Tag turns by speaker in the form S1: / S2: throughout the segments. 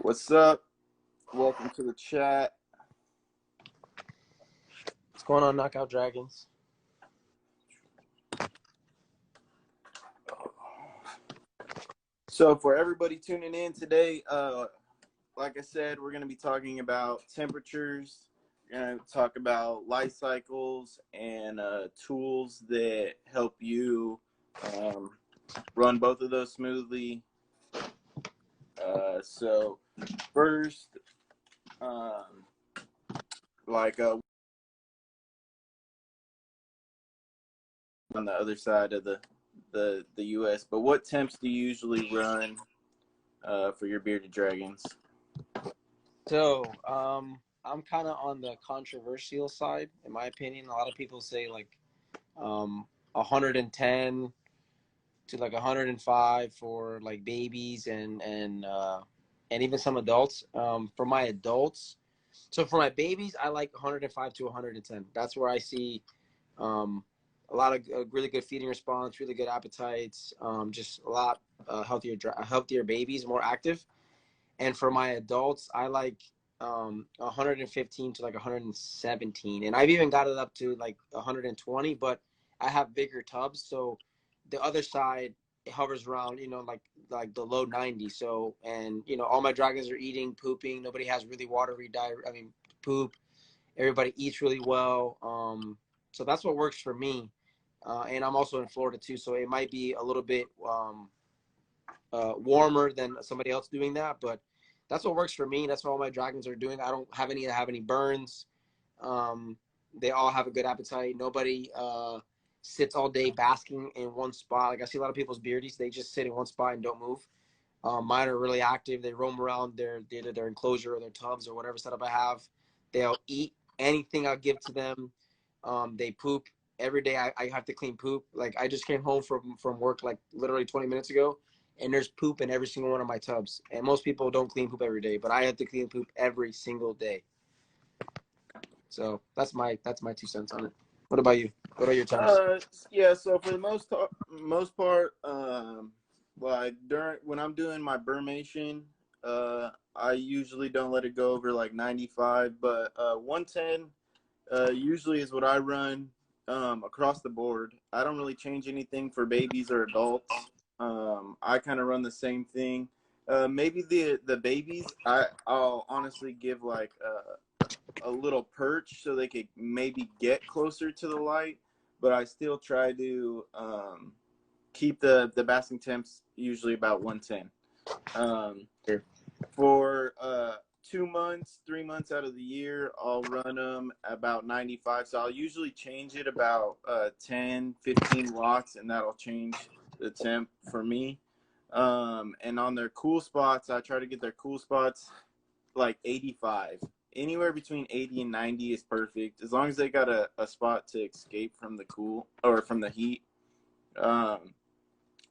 S1: What's up? Welcome to the chat.
S2: What's going on, Knockout Dragons?
S1: So for everybody tuning in today, like I said, we're going to be talking about temperatures. We're going to talk about life cycles and tools that help you run both of those smoothly. So first, on the other side of the U.S., but what temps do you usually run for your bearded dragons?
S2: So, I'm kind of on the controversial side, in my opinion. A lot of people say like 110 to like 105 for like babies and even some adults. For my adults, so for my babies, I like 105 to 110. That's where I see a lot of really good feeding response, really good appetites, just a lot healthier babies, more active. And for my adults, I like 115 to like 117, and I've even got it up to like 120. But I have bigger tubs, so the other side it hovers around, like the low 90s. So, and all my dragons are eating, pooping. Nobody has really watery poop. Everybody eats really well. So that's what works for me. And I'm also in Florida too, so it might be a little bit warmer than somebody else doing that, but that's what works for me. That's what all my dragons are doing. I don't have any that have any burns. They all have a good appetite. Nobody sits all day basking in one spot. Like I see a lot of people's beardies, they just sit in one spot and don't move. Mine are really active. They roam around their enclosure or their tubs or whatever setup I have. They'll eat anything I give to them. They poop every day. I have to clean poop. Like I just came home from work like literally 20 minutes ago, and there's poop in every single one of my tubs. And most people don't clean poop every day, but I have to clean poop every single day. So that's my 2 cents on it. What about you? What are your temps?
S1: Yeah, so for the most part, like when I'm doing my burmation, I usually don't let it go over like 95, but 110 usually is what I run across the board. I don't really change anything for babies or adults. I kind of run the same thing. Maybe the babies, I'll honestly give like a little perch so they could maybe get closer to the light, but I still try to keep the basking temps usually about 110.
S2: Sure.
S1: For 2 months, 3 months out of the year, I'll run them about 95. So I'll usually change it about 10, 15 watts, and that'll change the temp for me. And on their cool spots, I try to get their cool spots like 85. Anywhere between 80 and 90 is perfect, as long as they got a spot to escape from the cool or from the heat.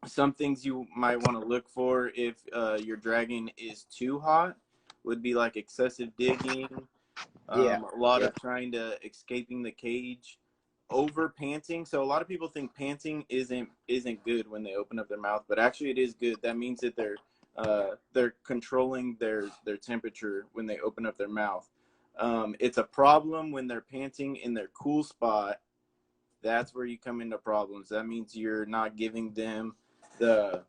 S1: Some things you might want to look for if your dragon is too hot would be like excessive digging, a lot of trying to escaping the cage, over panting. So a lot of people think panting isn't good when they open up their mouth, but actually it is good. That means that they're controlling their temperature when they open up their mouth. It's a problem when they're panting in their cool spot. That's where you come into problems. That means you're not giving them the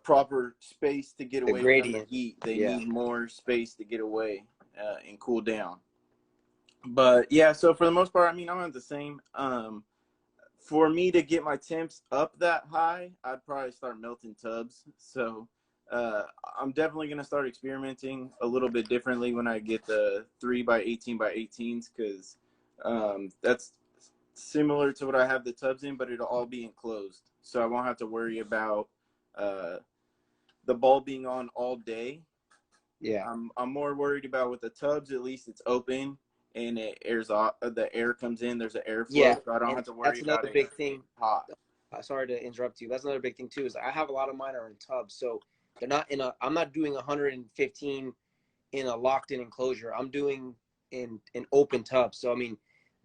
S1: proper space to get away from the heat. They need more space to get away and cool down. But yeah, so for the most part, I mean, I'm at the same. For me to get my temps up that high, I'd probably start melting tubs. So I'm definitely going to start experimenting a little bit differently when I get the 3x18 by 18s, because that's similar to what I have the tubs in, but it'll all be enclosed. So I won't have to worry about the ball being on all day.
S2: Yeah.
S1: I'm more worried about with the tubs, at least it's open and it airs off, the air comes in, there's an airflow, so I don't have to worry about it.
S2: That's another big thing.
S1: Hot.
S2: Sorry to interrupt you. That's another big thing too, is I have a lot of mine are in tubs, so they're not I'm not doing 115 in a locked in enclosure. I'm doing in an open tub. So I mean,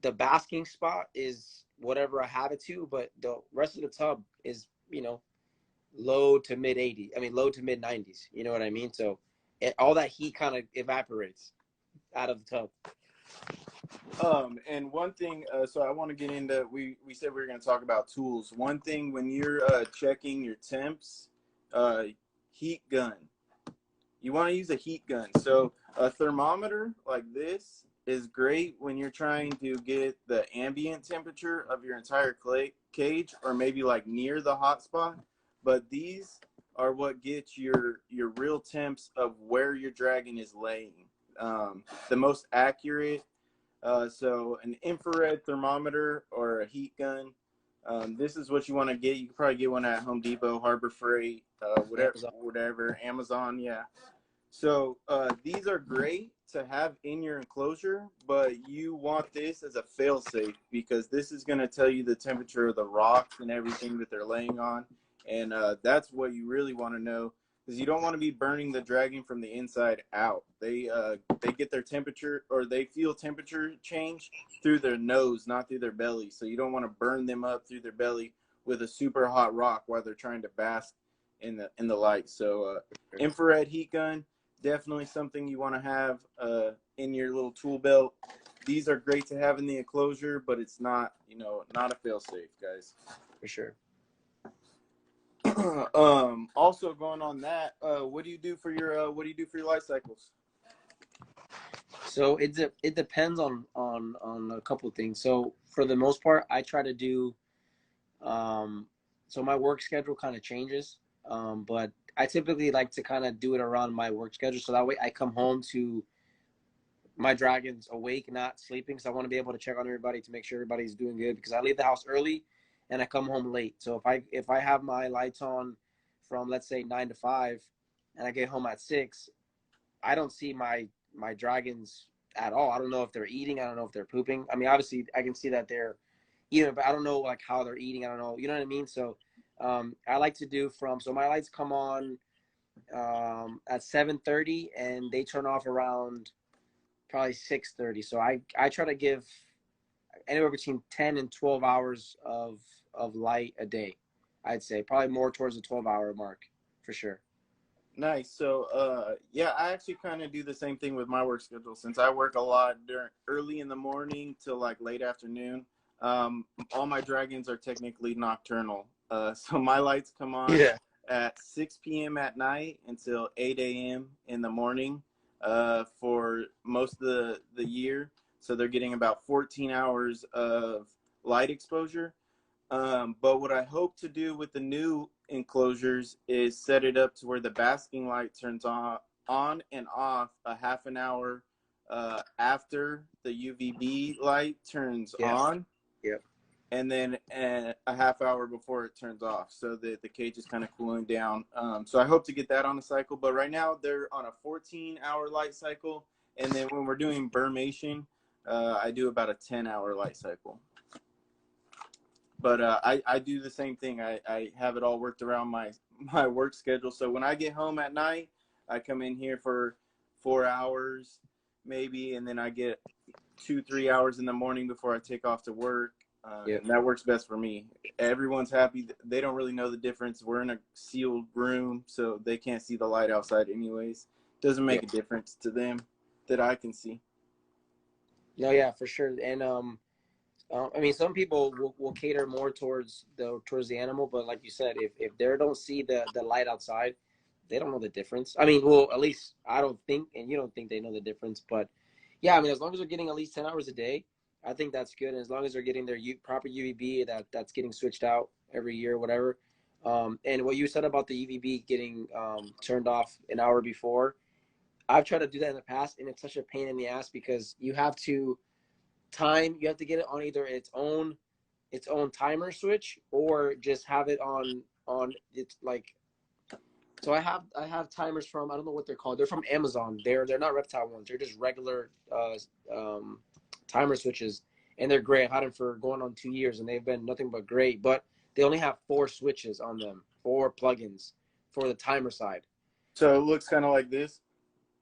S2: the basking spot is whatever I have it to, but the rest of the tub is, low to mid 80s. I mean, low to mid 90s. You know what I mean? So all that heat kind of evaporates out of the tub.
S1: And one thing, so I want to get into, we said we were going to talk about tools. One thing, when you're checking your temps, heat gun. You want to use a heat gun. So a thermometer like this is great when you're trying to get the ambient temperature of your entire cage, or maybe like near the hot spot. But these are what gets your real temps of where your dragon is laying. The most accurate. So an infrared thermometer or a heat gun. This is what you want to get. You can probably get one at Home Depot, Harbor Freight, whatever, Amazon, yeah. So these are great to have in your enclosure, but you want this as a fail-safe, because this is going to tell you the temperature of the rocks and everything that they're laying on, and that's what you really want to know, because you don't want to be burning the dragon from the inside out. They get their temperature, or they feel temperature change through their nose, not through their belly. So you don't want to burn them up through their belly with a super hot rock while they're trying to bask in the light. So infrared heat gun, definitely something you want to have in your little tool belt. These are great to have in the enclosure, but it's not, not a fail-safe, guys.
S2: For sure.
S1: Also going on that, what do you do for your light cycles?
S2: So it depends on a couple of things. So for the most part, I try to do so my work schedule kind of changes, but I typically like to kind of do it around my work schedule, so that way I come home to my dragons awake, not sleeping. So I want to be able to check on everybody to make sure everybody's doing good, because I leave the house early and I come home late. So if I have my lights on from, let's say, 9 to 5 and I get home at 6, I don't see my dragons at all. I don't know if they're eating. I don't know if they're pooping. I mean, obviously I can see that they're eating, but I don't know like how they're eating. I don't know. You know what I mean? So I like to do so my lights come on at 7:30 and they turn off around probably 6:30. So I try to give anywhere between 10 and 12 hours of light a day. I'd say probably more towards the 12-hour mark for sure.
S1: Nice. So yeah, I actually kind of do the same thing with my work schedule, since I work a lot early in the morning till like late afternoon. All my dragons are technically nocturnal. So my lights come on at 6 p.m. at night until 8 a.m. in the morning for most of the year. So they're getting about 14 hours of light exposure. But what I hope to do with the new enclosures is set it up to where the basking light turns on and off a half an hour after the UVB light turns on.
S2: Yep.
S1: And then a half hour before it turns off, so that the cage is kind of cooling down. So I hope to get that on a cycle. But right now they're on a 14-hour light cycle, and then when we're doing burmation, I do about a 10-hour light cycle. But I do the same thing. I have it all worked around my work schedule. So when I get home at night, I come in here for 4 hours maybe, and then I get 2-3 hours in the morning before I take off to work. And that works best for me. Everyone's happy. They don't really know the difference. We're in a sealed room, so they can't see the light outside anyways. Doesn't make a difference to them that I can see.
S2: No, yeah, for sure. And I mean, some people will cater more towards the animal, but like you said, if they don't see the light outside, they don't know the difference. I mean, well, at least I don't think, and you don't think they know the difference. But yeah, I mean, as long as they're getting at least 10 hours a day, I think that's good. And as long as they're getting their proper UVB that's getting switched out every year, whatever. And what you said about the UVB getting turned off an hour before, I've tried to do that in the past, and it's such a pain in the ass, because you have to get it on either its own timer switch, or just have it on it's like, so I have timers from, I don't know what they're called. They're from Amazon. They're not reptile ones. They're just regular timer switches, and they're great. I've had them for going on 2 years, and they've been nothing but great. But they only have 4 switches on them, 4 plugins for the timer side.
S1: So it looks kind of like this.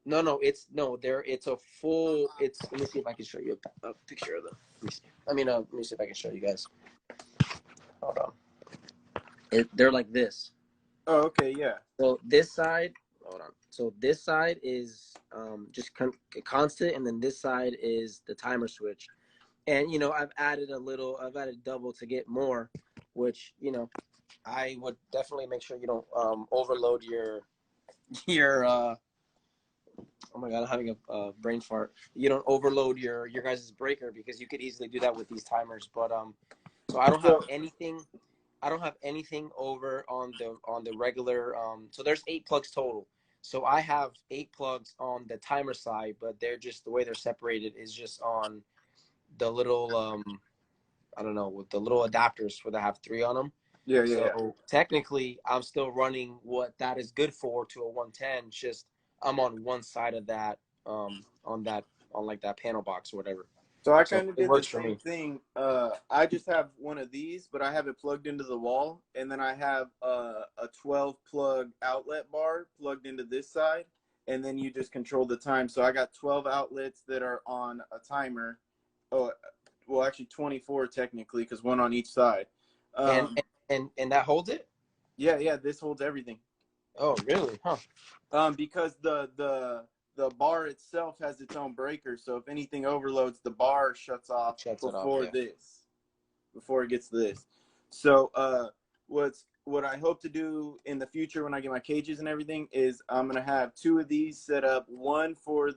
S2: No, it's a full. Let me see if I can show you a picture of them. Let me see if I can show you guys. Hold on. They're like this.
S1: Oh, okay, yeah.
S2: So this side, hold on. So this side is just constant, and then this side is the timer switch. And you know, I've added double to get more, which you know, I would definitely make sure you don't overload your oh my god, I'm having a brain fart. You don't overload your guys' breaker, because you could easily do that with these timers. But so I don't have anything. I don't have anything over on the regular. So there's 8 plugs total. So I have 8 plugs on the timer side, but they're just, the way they're separated is just on the little I don't know, with the little adapters where they have 3 on them.
S1: Yeah.
S2: So technically, I'm still running what that is good for to a 110. Just I'm on one side of that, on like that panel box or whatever.
S1: So I
S2: So
S1: kind of
S2: it
S1: did the
S2: works for
S1: same
S2: me.
S1: thing. I just have one of these, but I have it plugged into the wall, and then I have a 12 plug outlet bar plugged into this side, and then you just control the time. So I got 12 outlets that are on a timer. Oh, well, actually 24 technically, because one on each side.
S2: And
S1: Um,
S2: and that holds it?
S1: yeah, this holds everything.
S2: Oh, really? Huh.
S1: Because the bar itself has its own breaker, so if anything overloads, the bar shuts off
S2: Shuts it off,
S1: before
S2: yeah.
S1: before it gets to this. So what I hope to do in the future when I get my cages and everything is I'm gonna have 2 of these set up, one for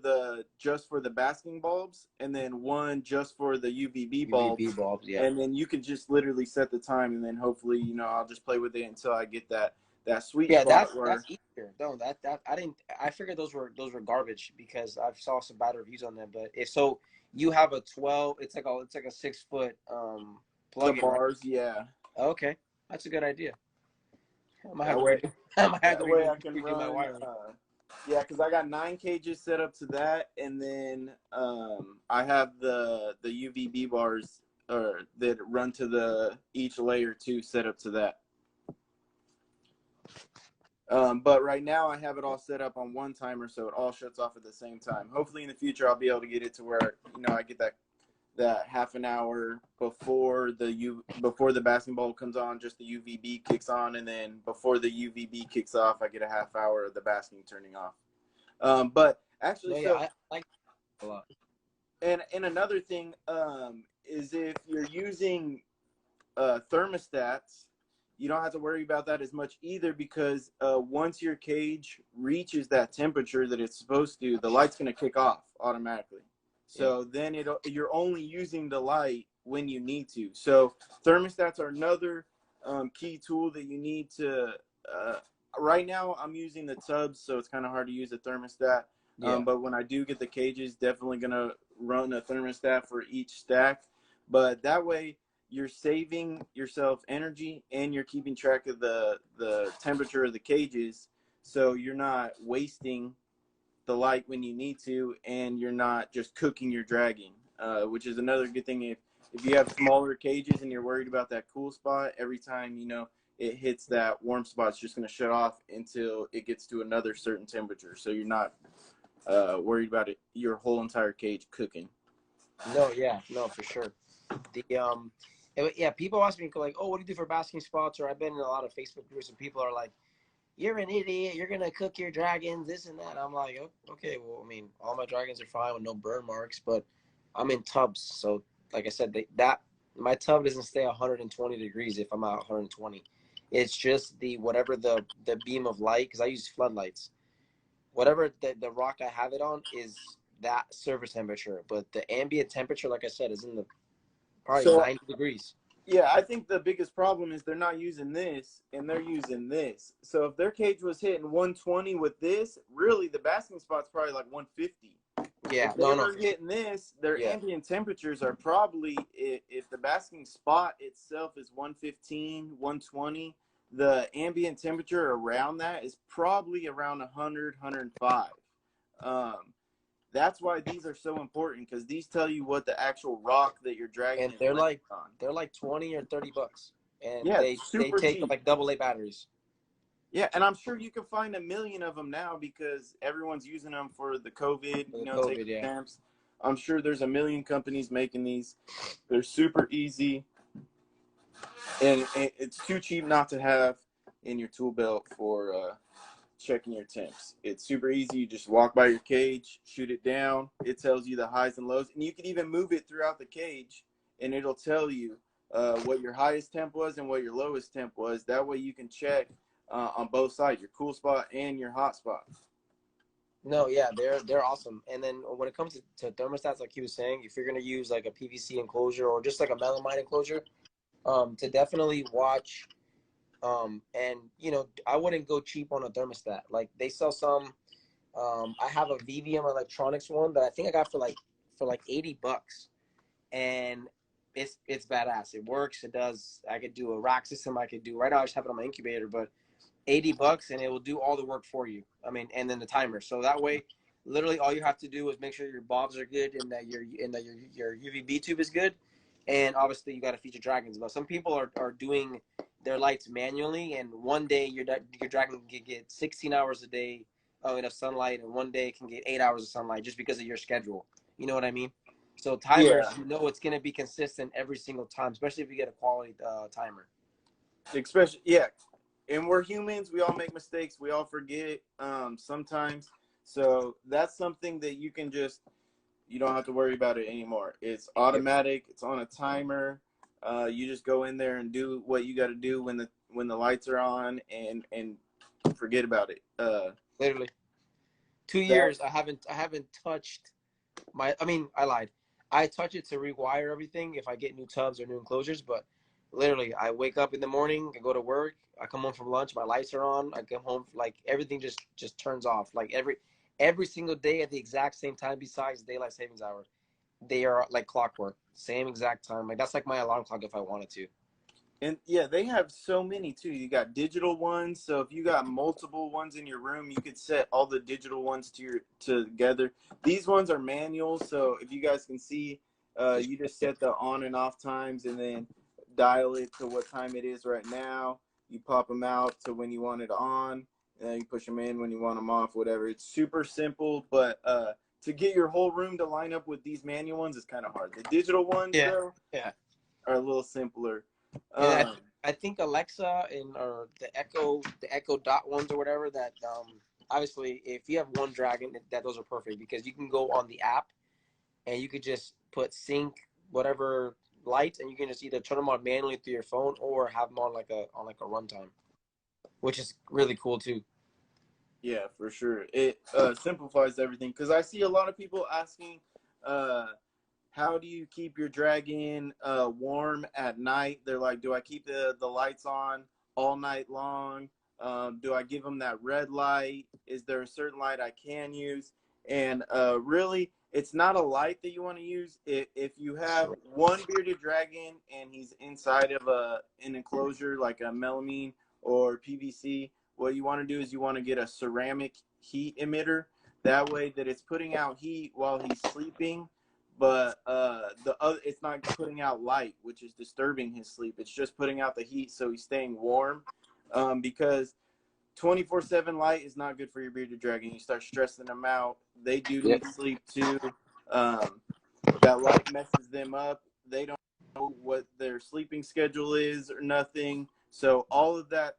S1: just for the basking bulbs, and then one just for the UVB bulbs.
S2: UVB bulbs, yeah.
S1: And then you can just literally set the time, and then hopefully, you know, I'll just play with it until I get that sweet spot where
S2: that's easier. No, that I figured those were garbage, because I saw some bad reviews on them. But if so, you have a 12. It's like a 6-foot
S1: the
S2: plug-in, right?
S1: bars, yeah.
S2: Okay, that's a good idea. I might have
S1: That
S2: to
S1: way,
S2: I might have to
S1: I can
S2: redo my
S1: run.
S2: wiring.
S1: Yeah, because I got 9 cages set up to that, and then I have the UVB bars that run to each layer too set up to that. But right now I have it all set up on one timer, so it all shuts off at the same time. Hopefully in the future I'll be able to get it to where, you know, I get that half an hour before the basking bulb comes on, just the UVB kicks on, and then before the UVB kicks off, I get a half hour of the basking turning off. But actually,
S2: No, yeah, I like it a lot.
S1: And another thing is if you're using thermostats, you don't have to worry about that as much either, because once your cage reaches that temperature that it's supposed to, the light's going to kick off automatically. So then you're only using the light when you need to. So thermostats are another key tool that you need to. Right now, I'm using the tubs, so it's kind of hard to use a thermostat. But when I do get the cages, definitely going to run a thermostat for each stack. But that way, you're saving yourself energy, and you're keeping track of the temperature of the cages, so you're not wasting the light when you need to, and you're not just cooking your dragging, which is another good thing. If you have smaller cages and you're worried about that cool spot, every time, you know, it hits that warm spot, it's just going to shut off until it gets to another certain temperature, so you're not worried about your whole entire cage cooking.
S2: No, for sure. People ask me like, oh, what do you do for basking spots? Or I've been in a lot of Facebook groups, and people are like, you're an idiot, you're gonna cook your dragons, this and that. I'm like, okay, well, I mean, all my dragons are fine with no burn marks, but I'm in tubs, so like I said, my tub doesn't stay 120 degrees if I'm at 120. It's just whatever the beam of light, because I use floodlights. Whatever the rock I have it on is that surface temperature, but the ambient temperature, like I said, is in the probably 90 degrees.
S1: Yeah, I think the biggest problem is they're not using this, and they're using this. So if their cage was hitting 120 with this, really the basking spot's probably like 150.
S2: Yeah,
S1: if they were hitting this, their ambient temperatures are probably, if the basking spot itself is 115, 120, the ambient temperature around that is probably around 100, 105. That's why these are so important, because these tell you what the actual rock that you're dragging
S2: and
S1: is
S2: they're
S1: landing on.
S2: They're like 20 or 30 bucks, and
S1: Yeah,
S2: they take
S1: cheap.
S2: like AA batteries.
S1: Yeah, and I'm sure you can find a million of them now, because everyone's using them for the COVID, taking temps. I'm sure there's a million companies making these. They're super easy, and it's too cheap not to have in your tool belt for checking your temps. It's super easy. You just walk by your cage, shoot it down. It tells you the highs and lows, and you can even move it throughout the cage, and it'll tell you what your highest temp was and what your lowest temp was. That way you can check on both sides, your cool spot and your hot spot.
S2: No, yeah, they're awesome. And then when it comes to thermostats, like he was saying, if you're gonna use like a PVC enclosure or just like a melamine enclosure, to definitely watch. And you know, I wouldn't go cheap on a thermostat. Like they sell some. I have a VVM Electronics one that I think I got for like $80, and it's badass. It works. It does. I could do a rack system. I could do right now. I just have it on my incubator, but $80 and it will do all the work for you. I mean, and then the timer. So that way, literally all you have to do is make sure your bobs are good and that your UVB tube is good. And obviously you got to feed your dragons. But some people are doing their lights manually, and one day your dragon can get 16 hours a day of sunlight, and one day it can get 8 hours of sunlight just because of your schedule. You know what I mean? So timers,
S1: Yeah.
S2: you know, it's going to be consistent every single time, especially if you get a quality timer.
S1: Especially, yeah. And we're humans. We all make mistakes. We all forget sometimes. So that's something that you can just, you don't have to worry about it anymore. It's automatic. It's on a timer. You just go in there and do what you got to do when the lights are on, and forget about it.
S2: Literally 2 years. I haven't touched my. I mean, I lied. I touch it to rewire everything if I get new tubs or new enclosures. But literally, I wake up in the morning, I go to work, I come home from lunch, my lights are on. I come home, like everything just turns off. Like every single day at the exact same time, besides daylight savings hour, they are like clockwork, same exact time. Like that's like my alarm clock if I wanted to.
S1: And yeah, they have so many too. You got digital ones, so if you got multiple ones in your room, you could set all the digital ones together. These ones are manual, so if you guys can see, you just set the on and off times, and then dial it to what time it is right now. You pop them out to when you want it on, and then you push them in when you want them off. Whatever. It's super simple, but to get your whole room to line up with these manual ones is kind of hard. The digital ones, though,
S2: Yeah.
S1: are a little simpler.
S2: And I think Alexa or the Echo Dot ones or whatever that obviously if you have one dragon that those are perfect because you can go on the app and you could just put sync whatever lights and you can just either turn them on manually through your phone or have them on like a runtime, which is really cool too.
S1: Yeah, for sure. It simplifies everything because I see a lot of people asking, how do you keep your dragon warm at night? They're like, do I keep the lights on all night long? Do I give them that red light? Is there a certain light I can use? And really, it's not a light that you want to use. If you have one bearded dragon and he's inside of an enclosure like a melamine or PVC, what you want to do is you want to get a ceramic heat emitter. That way that it's putting out heat while he's sleeping, but it's not putting out light, which is disturbing his sleep. It's just putting out the heat so he's staying warm, because 24/7 light is not good for your bearded dragon. You start stressing them out. They do need sleep too. That light messes them up. They don't know what their sleeping schedule is or nothing. So all of that,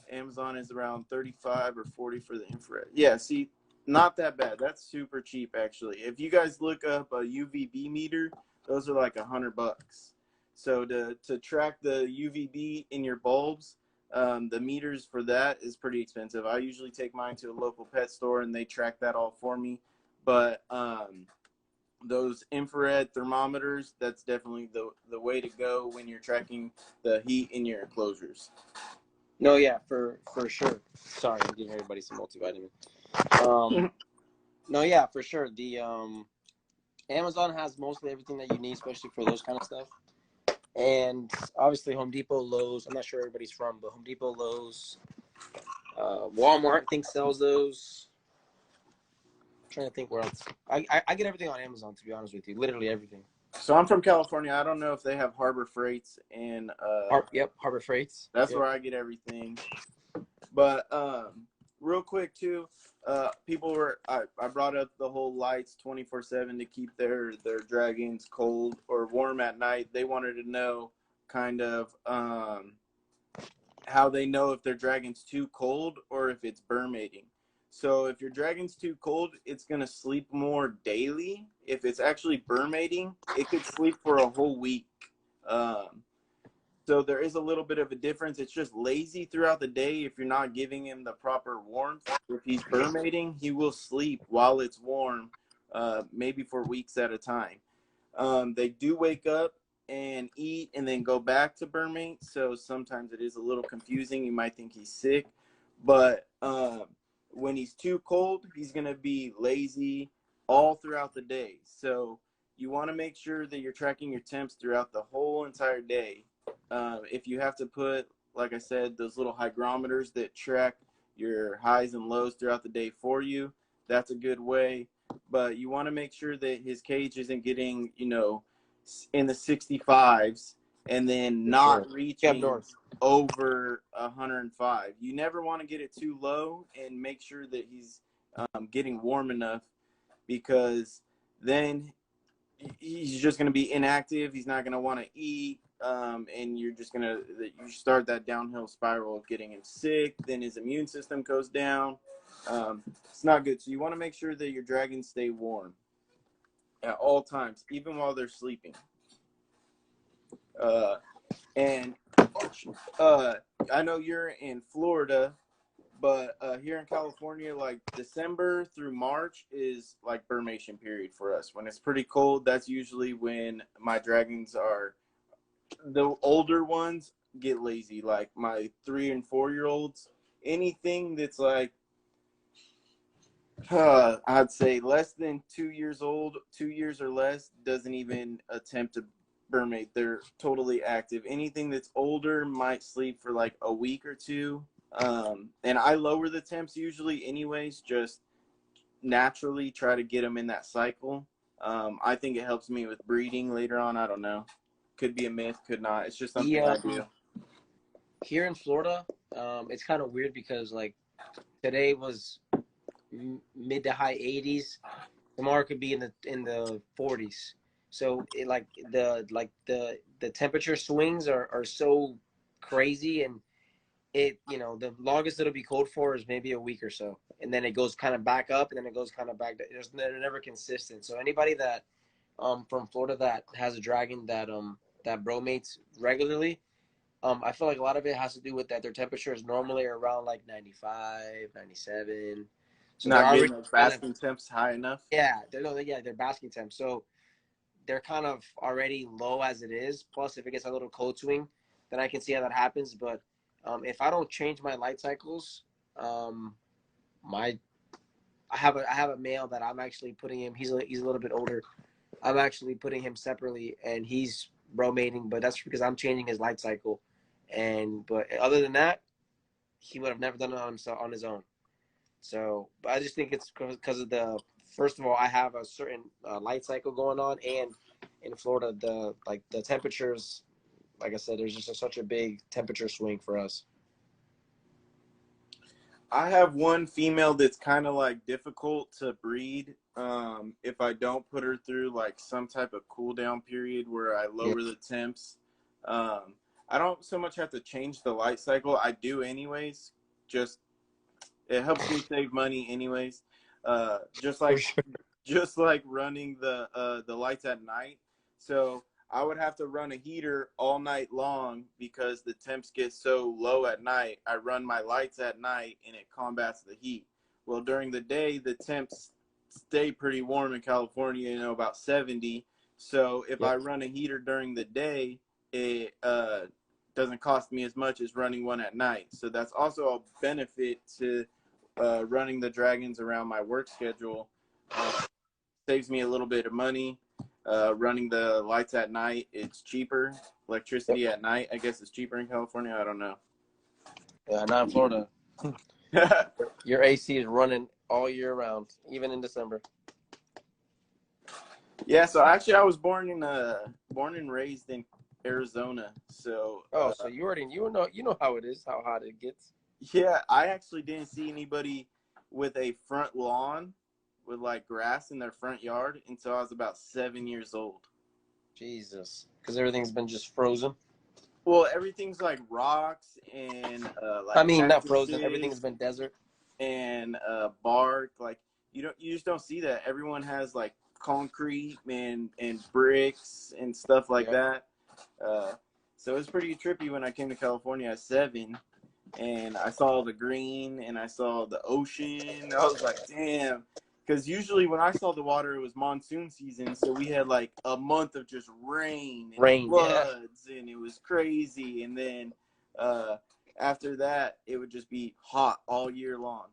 S1: Amazon is around 35 or 40 for the infrared. Yeah, see, not that bad. That's super cheap, actually. If you guys look up a UVB meter, those are like $100. So to track the UVB in your bulbs, the meters for that is pretty expensive. I usually take mine to a local pet store and they track that all for me. But those infrared thermometers, that's definitely the way to go when you're tracking the heat in your enclosures.
S2: No, yeah, for sure. Sorry, I'm giving everybody some multivitamin. No, yeah, for sure. The Amazon has mostly everything that you need, especially for those kind of stuff. And obviously Home Depot, Lowe's. I'm not sure everybody's from, but Home Depot, Lowe's, Walmart, I think sells those. I'm trying to think where else. I get everything on Amazon, to be honest with you. Literally everything.
S1: So I'm from California. I don't know if they have Harbor Freights, and
S2: Harbor Freights.
S1: That's where I get everything. But real quick too, people were I brought up the whole lights 24/7 to keep their dragons cold or warm at night. They wanted to know kind of how they know if their dragon's too cold or if it's bermating. So if your dragon's too cold, it's going to sleep more daily. If it's actually bermating, it could sleep for a whole week. Um, so there is a little bit of a difference. It's just lazy throughout the day if you're not giving him the proper warmth. If he's bermating, he will sleep while it's warm, maybe for weeks at a time. They do wake up and eat and then go back to bermate. So sometimes it is a little confusing. You might think he's sick, but when he's too cold, he's going to be lazy all throughout the day. So you want to make sure that you're tracking your temps throughout the whole entire day. If you have to put, like I said, those little hygrometers that track your highs and lows throughout the day for you, that's a good way. But you want to make sure that his cage isn't getting, you know, in the 65s and then not reaching over 105. You never want to get it too low, and make sure that he's getting warm enough, because then he's just going to be inactive. He's not going to want to eat. And you're just going to, you start that downhill spiral of getting him sick. Then his immune system goes down. It's not good. So you want to make sure that your dragons stay warm at all times, even while they're sleeping. And I know you're in Florida, but here in California, like December through March is like bermation period for us. When it's pretty cold, that's usually when my dragons are, the older ones get lazy, like my 3 and 4 year olds. Anything that's like, I'd say less than 2 years old, 2 years or less, doesn't even attempt to bermate. They're totally active. Anything that's older might sleep for like a week or two. And I lower the temps usually anyways, just naturally try to get them in that cycle. I think it helps me with breeding later on. I don't know. Could be a myth, could not. It's just something I do.
S2: Here in Florida, it's kind of weird because like today was mid to high 80s. Tomorrow could be in the 40s. So it, like the temperature swings are so crazy, and it, you know, the longest it'll be cold for is maybe a week or so, and then it goes kind of back up, and then it goes kind of back. They're never consistent. So anybody that from Florida that has a dragon that that bromates regularly, I feel like a lot of it has to do with that their temperature is normally around like 95, 97. So
S1: not getting those basking temps high enough.
S2: Yeah, they're basking temps. So they're kind of already low as it is. Plus, if it gets a little cold swing, then I can see how that happens. But if I don't change my light cycles, I have a male that I'm actually putting him. He's a little bit older. I'm actually putting him separately, and he's bromating. But that's because I'm changing his light cycle. But other than that, he would have never done it on his own. So, but I just think it's because of the, first of all, I have a certain light cycle going on, and in Florida, the temperatures, like I said, there's just such a big temperature swing for us.
S1: I have one female that's kind of like difficult to breed. If I don't put her through like some type of cool down period where I lower the temps, I don't so much have to change the light cycle. I do anyways. Just, it helps me save money anyways. Just like running the lights at night. So I would have to run a heater all night long because the temps get so low at night. I run my lights at night and it combats the heat. Well, during the day, the temps stay pretty warm in California, you know, about 70. So if I run a heater during the day, it doesn't cost me as much as running one at night. So that's also a benefit to running the dragons around my work schedule. Saves me a little bit of money. Running the lights at night, it's cheaper. Electricity at night, I guess, is cheaper in California. I don't know.
S2: Yeah, not in Florida. Your AC is running all year round, even in December.
S1: Yeah, so actually, I was born and raised in Arizona. So
S2: so you know how it is, how hot it gets.
S1: Yeah, I actually didn't see anybody with a front lawn with like grass in their front yard until I was about 7 years old.
S2: Jesus, because everything's been just frozen.
S1: Well, everything's like rocks and
S2: I
S1: like
S2: mean, not frozen. Everything has
S1: cactuses
S2: been desert.
S1: and bark. Like you just don't see that. Everyone has like concrete and bricks and stuff like
S2: Yep.
S1: that. Uh, so it was pretty trippy when I came to California at 7, and I saw the green and I saw the ocean. I was like, damn. Because usually when I saw the water, it was monsoon season, so we had like a month of just rain and
S2: Rain, yeah.
S1: floods, and it was crazy. And then after that, it would just be hot all year long.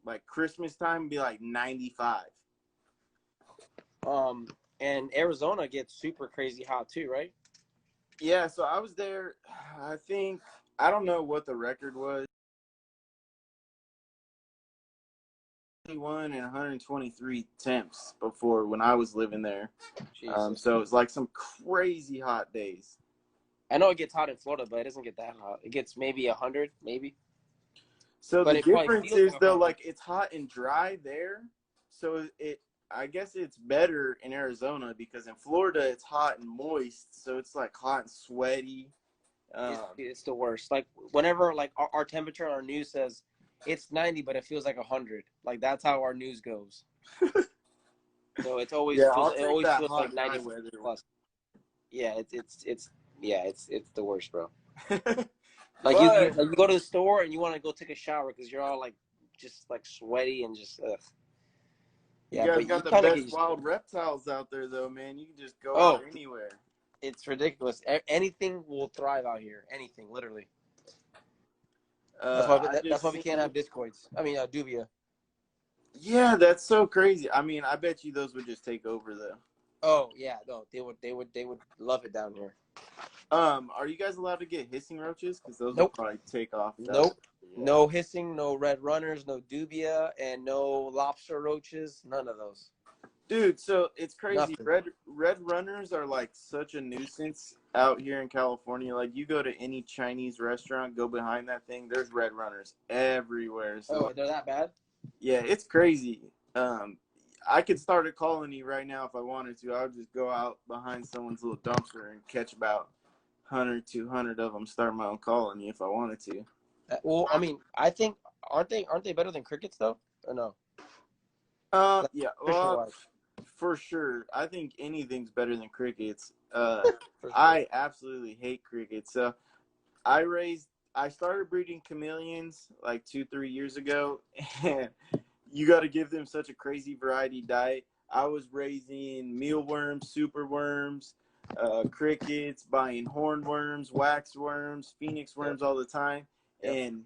S1: Like Christmas time would be like 95.
S2: And Arizona gets super crazy hot too, right?
S1: Yeah, so I was there, I think, I don't know what the record was. 1 and 123 temps before when I was living there.
S2: Jesus.
S1: So it was like some crazy hot days.
S2: I know it gets hot in Florida, but it doesn't get that hot. It gets maybe 100, maybe.
S1: So
S2: But
S1: the
S2: it probably
S1: difference
S2: feels
S1: is
S2: like
S1: though,
S2: 100.
S1: like it's hot and dry there. So I guess it's better in Arizona because in Florida it's hot and moist. So it's like hot and sweaty.
S2: It's the worst. Like whenever like our temperature on our news says it's 90, but it feels like 100. Like that's how our news goes. So it
S1: Yeah, I'll take
S2: always
S1: that
S2: feels
S1: hot
S2: like
S1: dry
S2: 90
S1: weather.
S2: plus. Yeah, it's the worst, bro. Like
S1: But
S2: you go to the store and you want to go take a shower because you're all like just like sweaty and just ugh.
S1: you
S2: Yeah,
S1: guys
S2: but you
S1: got the
S2: kind of get
S1: best
S2: used to it.
S1: wild reptiles out there though, man. You can just go out
S2: Oh,
S1: anywhere.
S2: it's ridiculous. Anything will thrive out here. Anything, literally.
S1: I
S2: That's why
S1: just
S2: we
S1: seen.
S2: can't have discoids. I mean, dubia.
S1: Yeah, that's so crazy. I mean, I bet you those would just take over though.
S2: Oh yeah, no, they would love it down here.
S1: Are you guys allowed to get hissing roaches? Because those would
S2: Nope,
S1: probably take off down
S2: nope.
S1: there. Yeah.
S2: No hissing, no red runners, no dubia, and no lobster roaches. None of those.
S1: Dude, so it's crazy.
S2: Nothing.
S1: Red runners are like such a nuisance out here in California. Like you go to any Chinese restaurant, go behind that thing, there's red runners everywhere. So
S2: Oh, they're that bad?
S1: yeah, it's crazy. I could start a colony right now if I wanted to. I would just go out behind someone's little dumpster and catch about 100, 200 of them, start my own colony if I wanted to.
S2: Well, I mean, I think aren't they better than crickets though? Or no? Like,
S1: Yeah,
S2: nutrition
S1: well,
S2: wise,
S1: for sure. I think anything's better than crickets.
S2: for sure.
S1: I absolutely hate crickets. So I started breeding chameleons like 2, 3 years ago, and you got to give them such a crazy variety diet. I was raising mealworms, superworms, crickets, buying hornworms, waxworms, phoenix
S2: Yep.
S1: worms all the time,
S2: Yep.
S1: and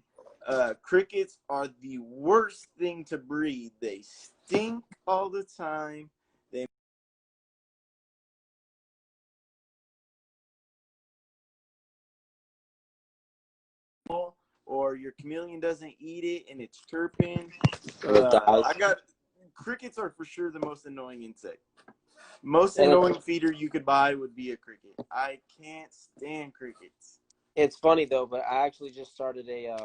S1: crickets are the worst thing to breed. They stink all the time. They or your chameleon doesn't eat it and it's chirping.
S2: And it dies.
S1: I got crickets are for sure the most annoying insect. Most
S2: And
S1: annoying feeder you could buy would be a cricket. I can't stand crickets.
S2: it's funny though, but I actually just started a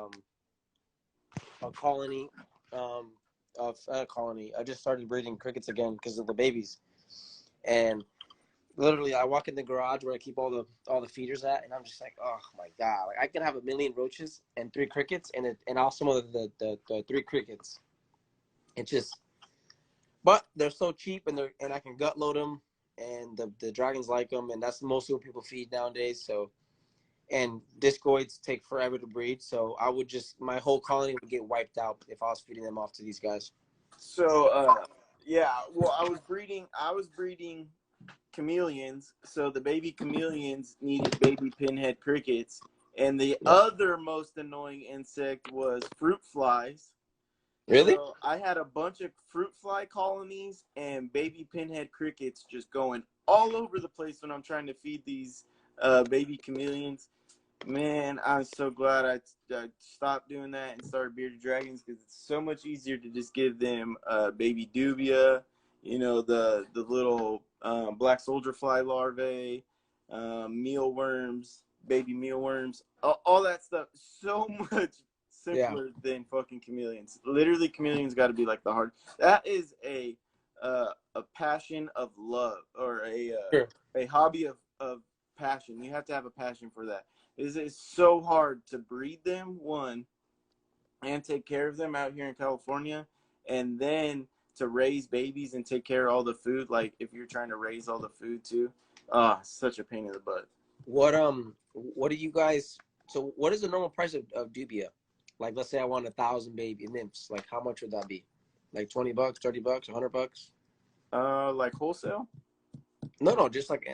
S2: colony of a colony. I just started breeding crickets again because of the babies. And literally, I walk in the garage where I keep all the feeders at, and I'm just like, oh my god! Like I can have 1,000,000 roaches and 3 crickets, and also the 3 crickets. It's just, but they're so cheap, and I can gut load them, and the dragons like them, and that's mostly what people feed nowadays. So, and discoids take forever to breed, so I would just my whole colony would get wiped out if I was feeding them off to these guys.
S1: So yeah, well I was breeding chameleons, so the baby chameleons needed baby pinhead crickets, and the
S2: Yeah.
S1: other most annoying insect was fruit flies.
S2: Really?
S1: So I had a bunch of fruit fly colonies and baby pinhead crickets just going all over the place when I'm trying to feed these baby chameleons. Man, I'm so glad I stopped doing that and started bearded dragons because it's so much easier to just give them baby dubia, the little black soldier fly larvae, mealworms, baby mealworms, all that stuff. So much
S2: Yeah.
S1: simpler than fucking chameleons. Literally, chameleons got to be like the hard. That is a passion of love or
S2: Sure.
S1: a hobby of passion. You have to have a passion for that. It's so hard to breed them, one, and take care of them out here in California, and then to raise babies and take care of all the food. Like if you're trying to raise all the food too, such a pain in the butt.
S2: What do you guys? So what is the normal price of dubia? Like let's say I want 1,000 baby nymphs. Like how much would that be? Like $20, $30, $100?
S1: Like wholesale?
S2: No, just like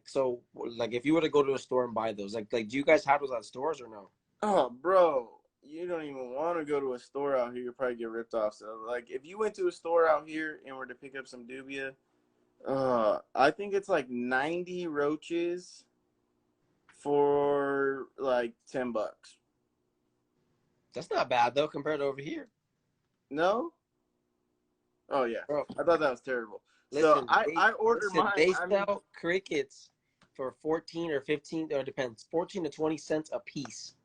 S2: so like if you were to go to a store and buy those, like do you guys have those at stores or no?
S1: Oh, bro, you don't even want to go to a store out here. You'll probably get ripped off. So, like, if you went to a store out here and were to pick up some dubia, I think it's like 90 roaches for like $10.
S2: That's not bad though compared to over here.
S1: No? Oh yeah,
S2: Bro,
S1: I thought that was terrible.
S2: listen,
S1: So I order mine.
S2: They sell crickets for 14 or 15, or it depends, 14 to 20 cents a piece.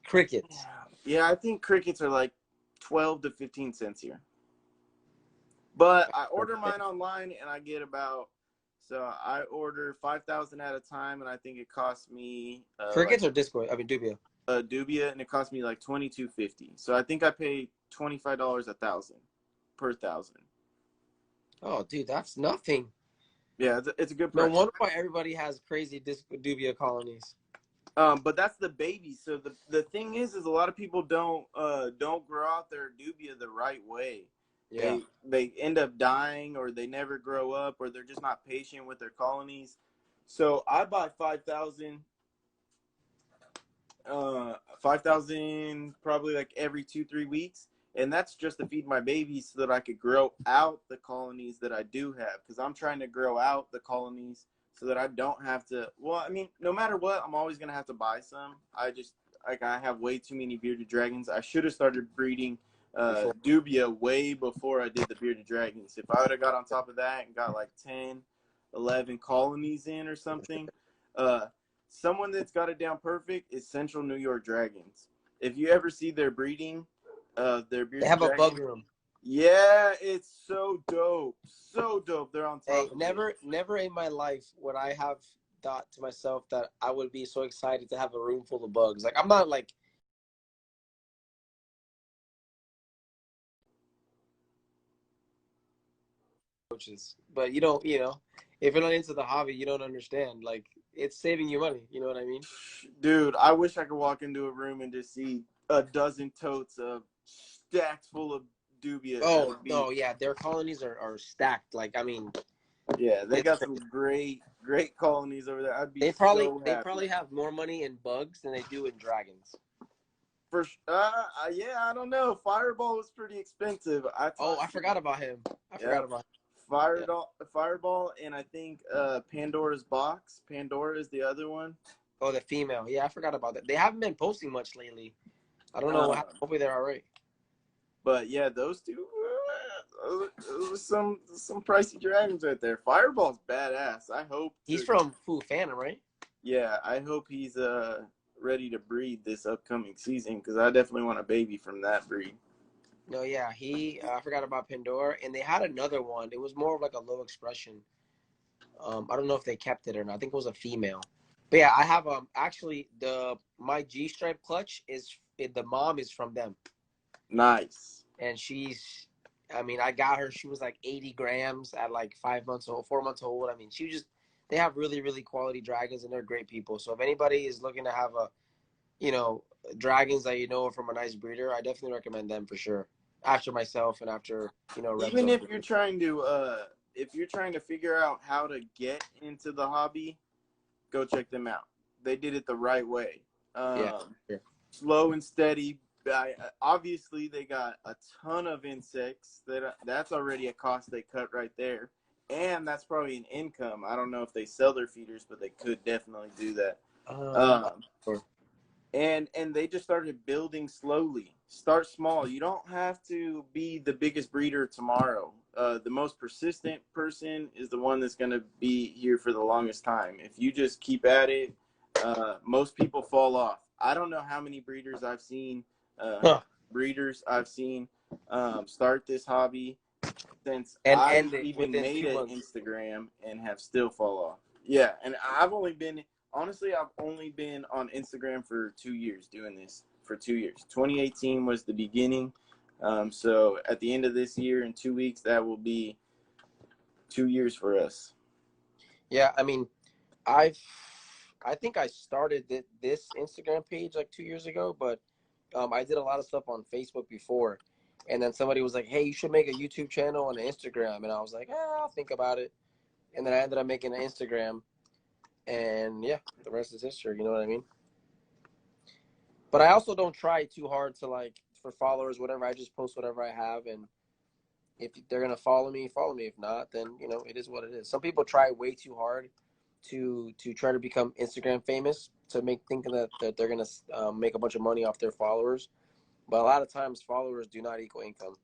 S2: Crickets.
S1: Yeah, I think crickets are like 12 to 15 cents here. But I order mine online and I get about, so I order 5,000 at a time, and I think it costs me
S2: crickets or disco? I mean dubia.
S1: Dubia, and it cost me like $22.50. So I think I pay $25 1,000 per 1,000.
S2: Oh, dude, that's nothing.
S1: Yeah, it's a good price.
S2: No wonder why everybody has crazy dubia colonies.
S1: But that's the baby. So the thing is a lot of people don't grow out their dubia the right way.
S2: Yeah.
S1: They end up dying, or they never grow up, or they're just not patient with their colonies. So I buy 5,000 probably like every 2-3 weeks, and that's just to feed my babies so that I could grow out the colonies that I do have, because I'm trying to grow out the colonies so that I don't have to, well, I mean, no matter what, I'm always going to have to buy some. I have way too many bearded dragons. I should have started breeding dubia way before I did the bearded dragons. If I would have got on top of that and got like 10, 11 colonies in or something, someone that's got it down perfect is Central New York Dragons. If you ever see their breeding, their bearded
S2: They have
S1: dragons,
S2: a bug room.
S1: Yeah, it's so dope. So dope. They're on top.
S2: Hey, never in my life would I have thought to myself that I would be so excited to have a room full of bugs. Like I'm not like roaches, but you know, if you're not into the hobby, you don't understand. Like it's saving you money. You know what I mean?
S1: Dude, I wish I could walk into a room and just see a dozen totes of stacks full of dubia.
S2: Oh no, yeah, their colonies are stacked. Like I mean,
S1: yeah, they got some great colonies over there. I'd be
S2: they
S1: happy.
S2: probably have more money in bugs than they do in dragons.
S1: Yeah, I don't know. Fireball was pretty expensive.
S2: I forgot about him.
S1: Fireball, and I think Pandora's box. Pandora is the other one.
S2: Oh, the female. Yeah, I forgot about that. They haven't been posting much lately. I don't know what happened. Hopefully they're all right.
S1: But yeah, those two, some pricey dragons right there. Fireball's badass. I hope
S2: he's from Fana, right?
S1: Yeah, I hope he's ready to breed this upcoming season, because I definitely want a baby from that breed.
S2: No, yeah, I forgot about Pandora, and they had another one. It was more of like a low expression. I don't know if they kept it or not. I think it was a female. But yeah, I have actually my G-stripe clutch the mom is from them.
S1: Nice.
S2: And I got her. She was like 80 grams at like 4 months old. I mean, they have really, really quality dragons, and they're great people. So if anybody is looking to have dragons that from a nice breeder, I definitely recommend them for sure. After myself and after,
S1: even if you're trying to figure out how to get into the hobby, go check them out. They did it the right way. Slow and steady. Obviously, they got a ton of insects. That's already a cost they cut right there. And that's probably an income. I don't know if they sell their feeders, but they could definitely do that.
S2: Sure.
S1: And they just started building slowly. Start small. You don't have to be the biggest breeder tomorrow. The most persistent person is the one that's going to be here for the longest time. If you just keep at it, most people fall off. I don't know how many breeders I've seen start this hobby since I've even made an Instagram and have still fall off. Yeah, and I've only been honestly, I've only been on Instagram for 2 years doing this for 2 years. 2018 was the beginning. So at the end of this year, in 2 weeks, that will be 2 years for us.
S2: Yeah, I mean, I think I started this Instagram page like 2 years ago, but I did a lot of stuff on Facebook before, and then somebody was like, "Hey, you should make a YouTube channel and an Instagram," and I was like, "I'll think about it," and then I ended up making an Instagram, and yeah, the rest is history. You know what I mean? But I also don't try too hard to like for followers, whatever. I just post whatever I have, and if they're gonna follow me, follow me. If not, then you know it is what it is. Some people try way too hard to try to become Instagram famous to make thinking that they're gonna make a bunch of money off their followers. But a lot of times, followers do not equal income.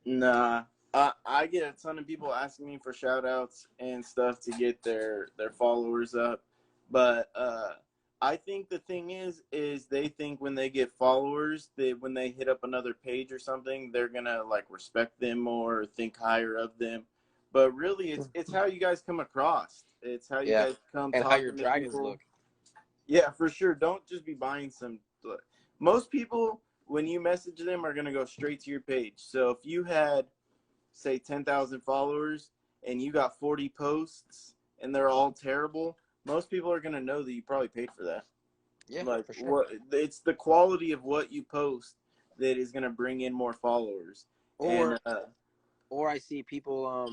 S1: Nah, I get a ton of people asking me for shout outs and stuff to get their followers up. But I think the thing is they think when they get followers, that when they hit up another page or something, they're gonna like respect them more or think higher of them. But really, it's how you guys come across. It's how you
S2: Yeah,
S1: guys come
S2: and how your
S1: talking to
S2: dragons
S1: people.
S2: look.
S1: Yeah, for sure. Don't just be buying some. Most people, when you message them, are going to go straight to your page. So if you had, say, 10,000 followers and you got 40 posts and they're all terrible, most people are going to know that you probably paid for that.
S2: Yeah,
S1: Like,
S2: for sure.
S1: what it's the quality of what you post that is going to bring in more followers.
S2: Or or I see people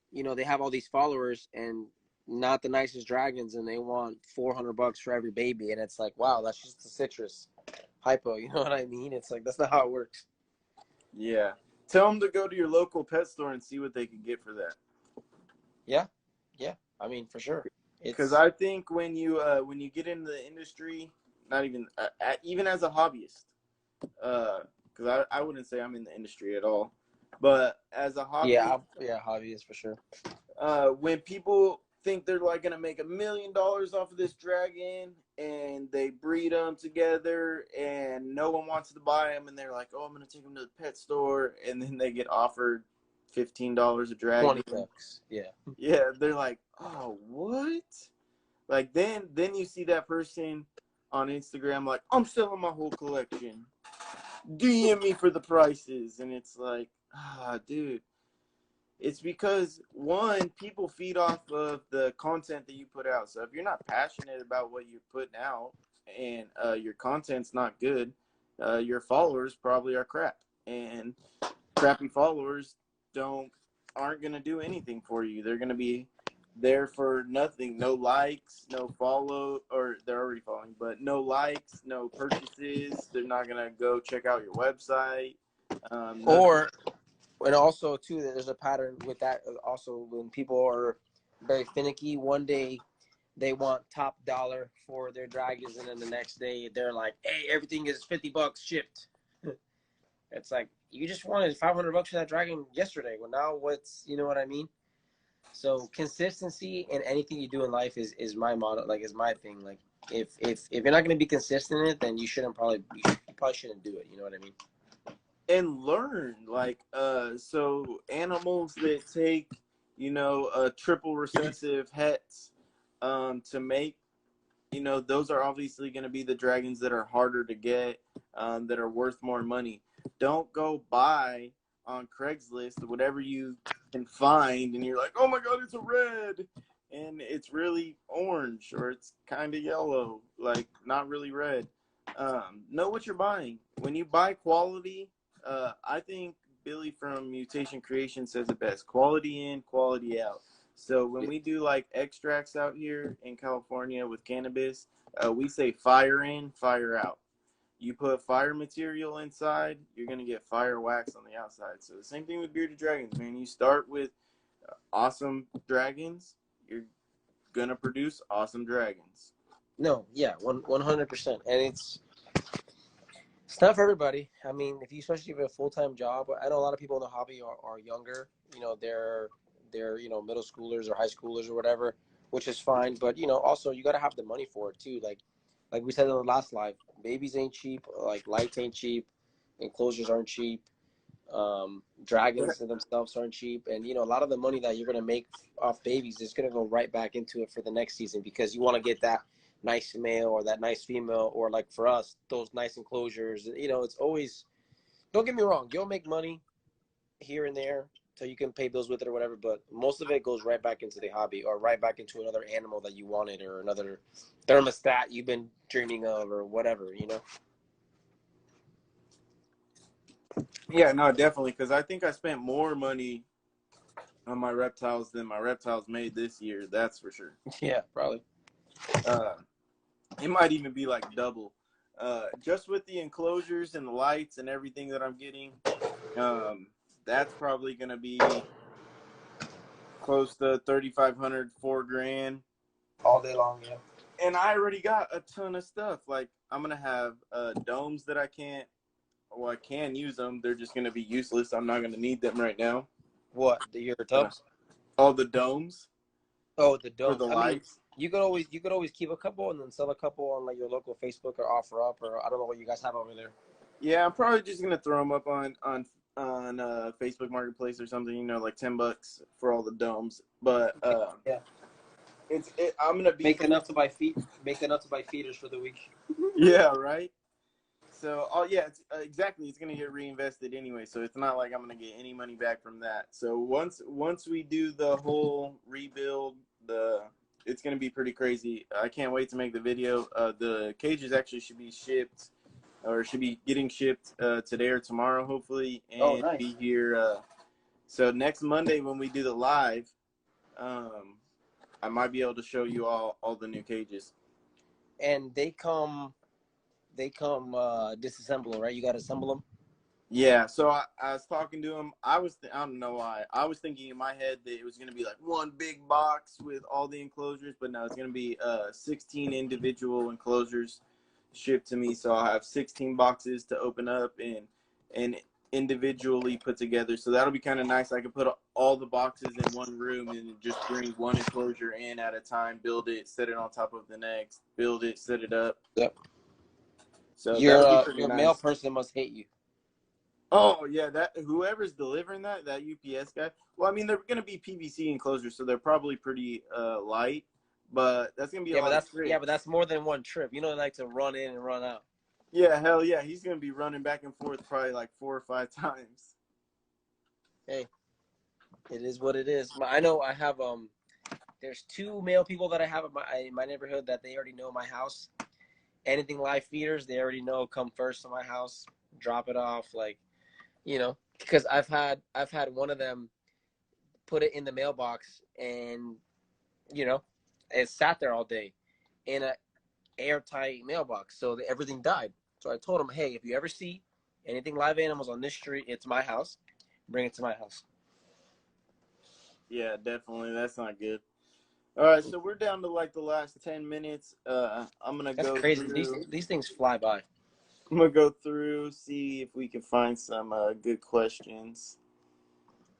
S2: you know, they have all these followers and not the nicest dragons, and they want $400 for every baby, and it's like, wow, that's just a citrus hypo. You know what I mean? It's like that's not how it works.
S1: Yeah. Tell them to go to your local pet store and see what they can get for that.
S2: Yeah, yeah. I mean, for sure.
S1: Because
S2: It's
S1: I think when you get into the industry, not even even as a hobbyist, because I wouldn't say I'm in the industry at all, but as a hobbyist,
S2: yeah, hobby is for sure.
S1: when people think they're like gonna make $1 million off of this dragon and they breed them together and no one wants to buy them and they're like, oh, I'm gonna take them to the pet store, and then they get offered $15 a dragon.
S2: $20. Yeah.
S1: Yeah, they're like, oh, what? Like then you see that person on Instagram like, I'm selling my whole collection. DM me for the prices. And it's like, dude. It's because one, people feed off of the content that you put out. So if you're not passionate about what you're putting out and your content's not good, your followers probably are crap. And crappy followers aren't gonna do anything for you. They're gonna be there for nothing. No likes, no follow, or they're already following, but no likes, no purchases. They're not gonna go check out your website.
S2: Or and also too, there's a pattern with that. Also, when people are very finicky, one day they want top dollar for their dragons, and then the next day they're like, "Hey, everything is $50 shipped." It's like you just wanted $500 for that dragon yesterday. Well, now what's you know what I mean? So consistency in anything you do in life is my motto. Like is my thing. Like if you're not going to be consistent in it, then you probably shouldn't do it. You know what I mean?
S1: and learn like so animals that take a triple recessive hets to make, those are obviously going to be the dragons that are harder to get, that are worth more money. Don't go buy on Craigslist whatever you can find and you're like, oh my god, it's a red and it's really orange or it's kind of yellow, like not really red. Know what you're buying. When you buy quality, I think Billy from Mutation Creation says it best: quality in, quality out. So when we do like extracts out here in California with cannabis, we say fire in, fire out. You put fire material inside, you're going to get fire wax on the outside. So the same thing with bearded dragons, man. You start with awesome dragons, you're going to produce awesome dragons.
S2: No, yeah, 100%, and it's not for everybody. I mean, if you especially have a full-time job, I know a lot of people in the hobby are younger. You know, they're middle schoolers or high schoolers or whatever, which is fine. But also you got to have the money for it too. Like we said in the last live, babies ain't cheap. Like lights ain't cheap, enclosures aren't cheap. Dragons themselves aren't cheap, and a lot of the money that you're gonna make off babies is gonna go right back into it for the next season, because you want to get that nice male or that nice female, or like for us, those nice enclosures. It's always, don't get me wrong, you'll make money here and there so you can pay bills with it or whatever, but most of it goes right back into the hobby, or right back into another animal that you wanted, or another thermostat you've been dreaming of, or whatever.
S1: Yeah, no, definitely, because I think I spent more money on my reptiles than my reptiles made this year. That's for sure.
S2: Yeah, probably.
S1: It might even be like double. Just with the enclosures and the lights and everything that I'm getting, that's probably going to be close to 3,500, $4,000
S2: All day long, yeah.
S1: And I already got a ton of stuff. Like, I'm going to have domes that I can use them. They're just going to be useless. I'm not going to need them right now.
S2: What, your tubs?
S1: All the domes.
S2: Oh, the domes.
S1: For the lights.
S2: You could always keep a couple and then sell a couple on like your local Facebook or OfferUp, or I don't know what you guys have over there.
S1: Yeah, I'm probably just gonna throw them up on Facebook Marketplace or something. Like $10 for all the domes. But
S2: yeah,
S1: I'm gonna be
S2: make enough to buy feeders for the week.
S1: Yeah, right. So, it's, exactly. It's gonna get reinvested anyway, so it's not like I'm gonna get any money back from that. So once we do the whole rebuild, it's gonna be pretty crazy. I can't wait to make the video. The cages actually should be shipped, or should be getting shipped today or tomorrow, hopefully, and
S2: nice.
S1: be here. So next Monday when we do the live, I might be able to show you all the new cages.
S2: And they come disassemble, right? You got to assemble them.
S1: Yeah, so I was talking to him. I don't know why. I was thinking in my head that it was going to be like one big box with all the enclosures, but no, it's going to be 16 individual enclosures shipped to me. So I'll have 16 boxes to open up and individually put together. So that'll be kind of nice. I can put all the boxes in one room and just bring one enclosure in at a time, build it, set it on top of the next, build it, set it up.
S2: Yep.
S1: So
S2: your
S1: nice.
S2: mail person must hate you.
S1: Oh yeah, that whoever's delivering that UPS guy. Well, I mean, they're gonna be PVC enclosures, so they're probably pretty light. But that's gonna be a lot of trips.
S2: Yeah, but that's more than one trip. They like to run in and run out.
S1: Yeah, hell yeah, he's gonna be running back and forth probably like 4 or 5 times.
S2: Hey, it is what it is. I know I have there's 2 male people that I have in my neighborhood that they already know my house. Anything live feeders, they already know come first to my house, drop it off, like. Because I've had one of them put it in the mailbox, and it sat there all day in an airtight mailbox, so everything died. So I told him, hey, if you ever see anything live animals on this street, it's my house. Bring it to my house.
S1: Yeah, definitely. That's not good. All right, so we're down to like the last 10 minutes. I'm gonna go. That's
S2: crazy. These things fly by.
S1: I'm going to go through, see if we can find some good questions.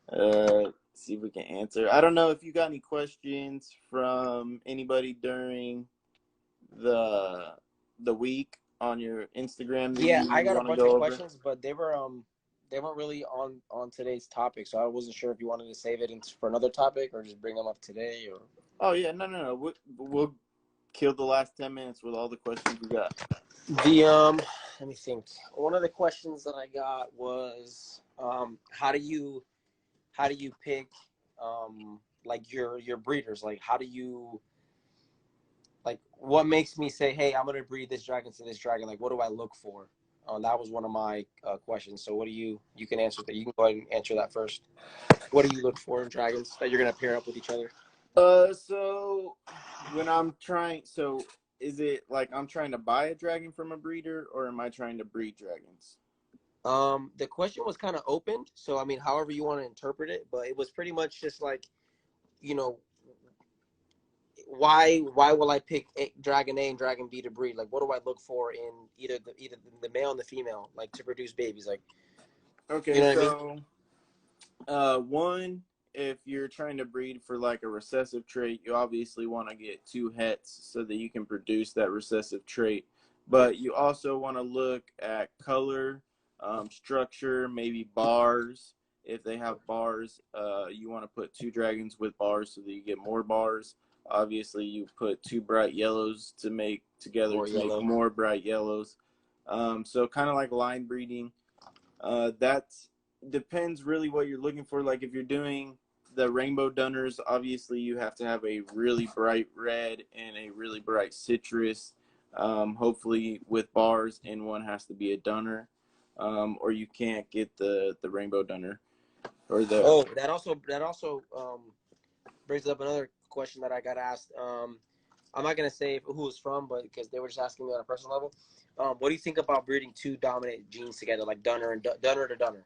S1: See if we can answer. I don't know if you got any questions from anybody during the week on your Instagram.
S2: Yeah, I got a bunch of questions, but they weren't really on today's topic, so I wasn't sure if you wanted to save it for another topic or just bring them up today. Or.
S1: Oh, yeah, no. We'll kill the last 10 minutes with all the questions we got.
S2: Let me think. One of the questions that I got was, how do you pick, like your breeders? Like, how do you, like, what makes me say, hey, I'm going to breed this dragon to this dragon? Like, what do I look for? That was one of my questions. So what do you can answer that. You can go ahead and answer that first. What do you look for in dragons that you're going to pair up with each other?
S1: So when I'm trying, is it like I'm trying to buy a dragon from a breeder, or am I trying to breed dragons?
S2: The question was kind of open, so I mean, however you want to interpret it, but it was pretty much just like, why will I pick dragon A and dragon B to breed? Like, what do I look for in either the male and the female, like, to produce babies? Like,
S1: okay, what I mean? One, if you're trying to breed for like a recessive trait, you obviously want to get 2 hets so that you can produce that recessive trait. But you also want to look at color, structure, maybe bars. If they have bars, you want to put 2 dragons with bars so that you get more bars. Obviously, you put 2 bright yellows to make together
S2: More
S1: to make
S2: yellow.
S1: more bright yellows. So kind of like line breeding. That depends really what you're looking for. Like if you're doing the rainbow dunners, obviously you have to have a really bright red and a really bright citrus, hopefully with bars, and one has to be a dunner, or you can't get the rainbow dunner or the.
S2: Oh, that also brings up another question that I got asked. I'm not gonna say who it's from, but because they were just asking me on a personal level. What do you think about breeding 2 dominant genes together, like dunner and dunner to dunner?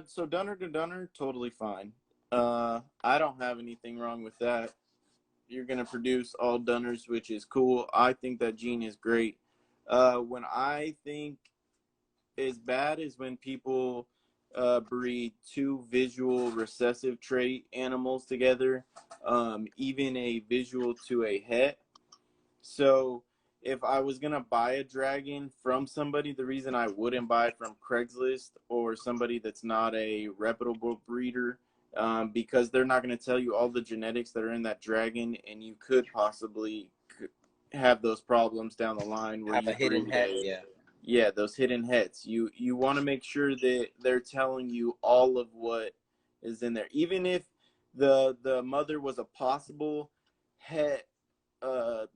S1: So dunner to dunner, totally fine. I don't have anything wrong with that. You're gonna produce all dunners, which is cool. I think that gene is great. When I think is bad is when people breed 2 visual recessive trait animals together, even a visual to a het. So if I was gonna buy a dragon from somebody, the reason I wouldn't buy it from Craigslist or somebody that's not a reputable breeder, because they're not gonna tell you all the genetics that are in that dragon, and you could possibly have those problems down the line where
S2: Have
S1: you
S2: a hidden
S1: breed
S2: het,
S1: a.
S2: yeah.
S1: Yeah, those hidden hets. You want to make sure that they're telling you all of what is in there, even if the mother was a possible het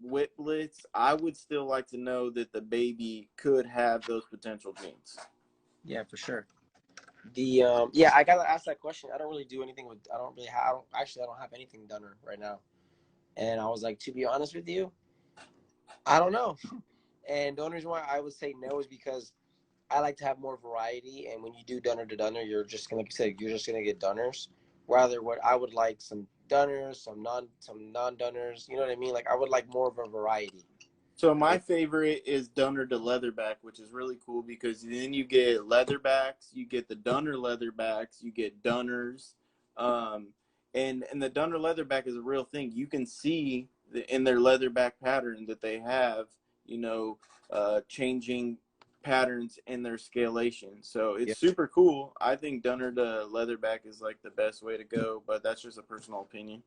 S1: whiplets. I would still like to know that the baby could have those potential genes.
S2: Yeah, for sure. The yeah, I gotta ask that question. I don't really do anything with. I don't have anything done right now. And I was like, to be honest with you, I don't know. And the only reason why I would say no is because I like to have more variety. And when you do dunner to dunner, you're just gonna, like you said, you're just gonna get dunners. Rather, what I would like some dunners, some non dunners. You know what I mean? Like I would like more of a variety.
S1: So my
S2: It,
S1: favorite is Dunner to Leatherback, which is really cool because then you get Leatherbacks, you get the Dunner Leatherbacks, you get Dunners, um, and the Dunner Leatherback is a real thing. You can see in their leatherback pattern that they have, you know, changing patterns in their scalation. So
S2: yeah.
S1: it's super cool. I think Dunner to Leatherback is like the best way to go, but that's just a personal opinion.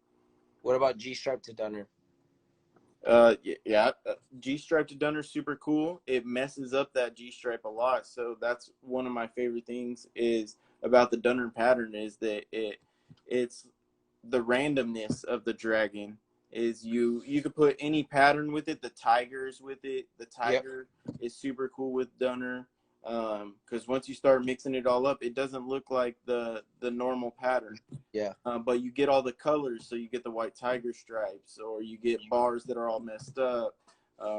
S2: What about G stripe to dunner?
S1: Yeah, G stripe to Dunner super cool. It messes up that G stripe a lot, so that's one of my favorite things is about the Dunner pattern is that it's the randomness of the dragon is you could put any pattern with it. The tigers with it. The
S2: Yep.
S1: tiger is super cool with Dunner because once you start mixing it all up, it doesn't look like the normal pattern.
S2: Yeah.
S1: But you get all the colors, so you get the white tiger stripes, or you get bars that are all messed up.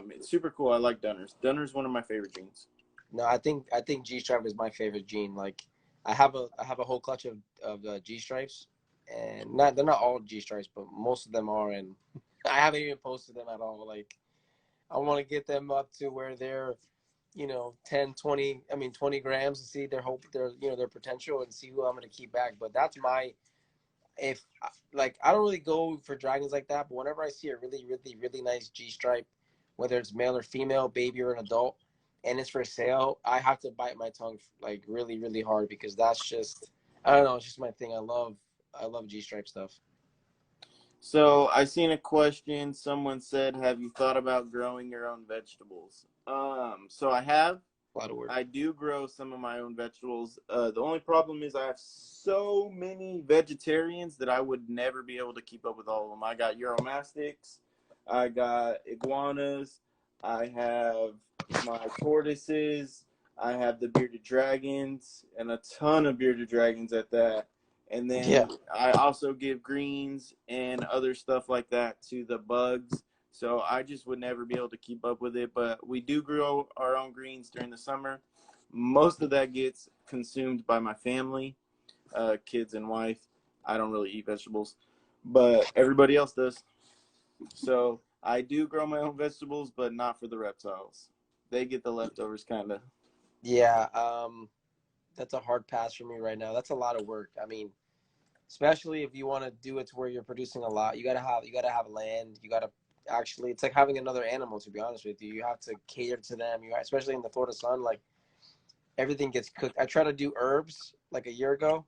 S1: It's super cool. I like Dunners. Dunners one of my favorite genes.
S2: No, I think G stripe is my favorite gene. Like I have a whole clutch of G stripes, and not they're not all G stripes, but most of them are. And I haven't even posted them at all. Like I want to get them up to where they're, 10, 20, I mean 20 grams to see their potential and see who I'm gonna keep back. But that's my if like I don't really go for dragons like that, but whenever I see a really, really, really nice G stripe, whether it's male or female, baby or an adult, and it's for sale, I have to bite my tongue like really, really hard because that's just I don't know, it's just my thing. I love G stripe stuff.
S1: So I seen a question. Someone said, "Have you thought about growing your own vegetables?" So I have.
S2: A lot of work.
S1: I do grow some of my own vegetables. The only problem is I have so many vegetarians that I would never be able to keep up with all of them. I got Euromastics, I got iguanas, I have my tortoises, I have the bearded dragons, and a ton of bearded dragons at that. And
S2: Yeah.
S1: then I also give greens and other stuff like that to the bugs. So I just would never be able to keep up with it. But we do grow our own greens during the summer. Most of that gets consumed by my family, kids and wife. I don't really eat vegetables, but everybody else does. So I do grow my own vegetables, but not for the reptiles. They get the leftovers, kind of.
S2: Yeah. That's a hard pass for me right now. That's a lot of work. I mean, especially if you want to do it to where you're producing a lot, you gotta have land. You gotta actually, it's like having another animal. To be honest with you, you have to cater to them. Especially in the Florida sun, like everything gets cooked. I tried to do herbs like a year ago.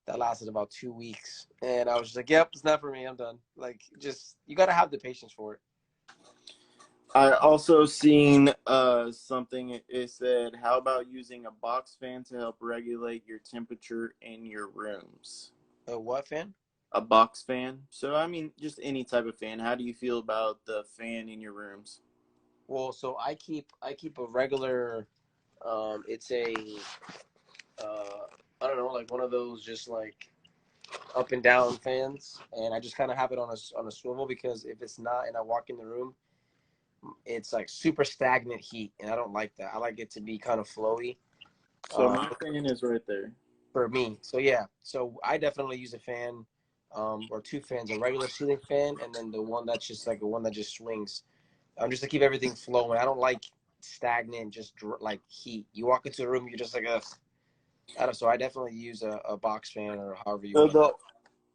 S2: That lasted about 2 weeks, and I was just like, "Yep, it's not for me. I'm done." Like, just you got to have the patience for it.
S1: I also seen something. It said, "How about using a box fan to help regulate your temperature in your rooms?"
S2: A what fan?
S1: A box fan. So I mean, just any type of fan. How do you feel about the fan in your rooms?
S2: Well, so I keep a regular. It's a I don't know, like one of those just like up and down fans, and I just kind of have it on a swivel because if it's not, and I walk in the room, it's like super stagnant heat, and I don't like that. I like it to be kind of flowy.
S1: So
S2: Um,
S1: my fan is right there.
S2: for me. So yeah, so I definitely use a fan, or two fans, a regular ceiling fan, and then the one that's just like the one that just swings, just to keep everything flowing. I don't like stagnant, just like heat. You walk into a room, you're just like, ugh. I don't, so I definitely use a box fan or however you
S1: So
S2: want to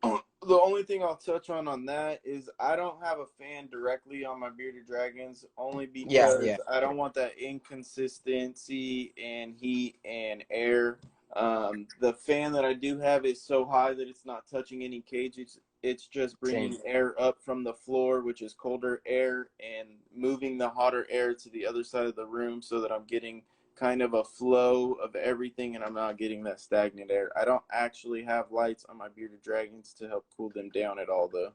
S2: put it.
S1: the only thing I'll touch on that is I don't have a fan directly on my bearded dragons, only
S2: Yeah,
S1: because
S2: yeah,
S1: I don't want that inconsistency in heat and air. The fan that I do have is so high that it's not touching any cage. It's just
S2: same.
S1: bringing air up from the floor, which is colder air, and moving the hotter air to the other side of the room so that I'm getting kind of a flow of everything and I'm not getting that stagnant air. I don't actually have lights on my bearded dragons to help cool them down at all, though.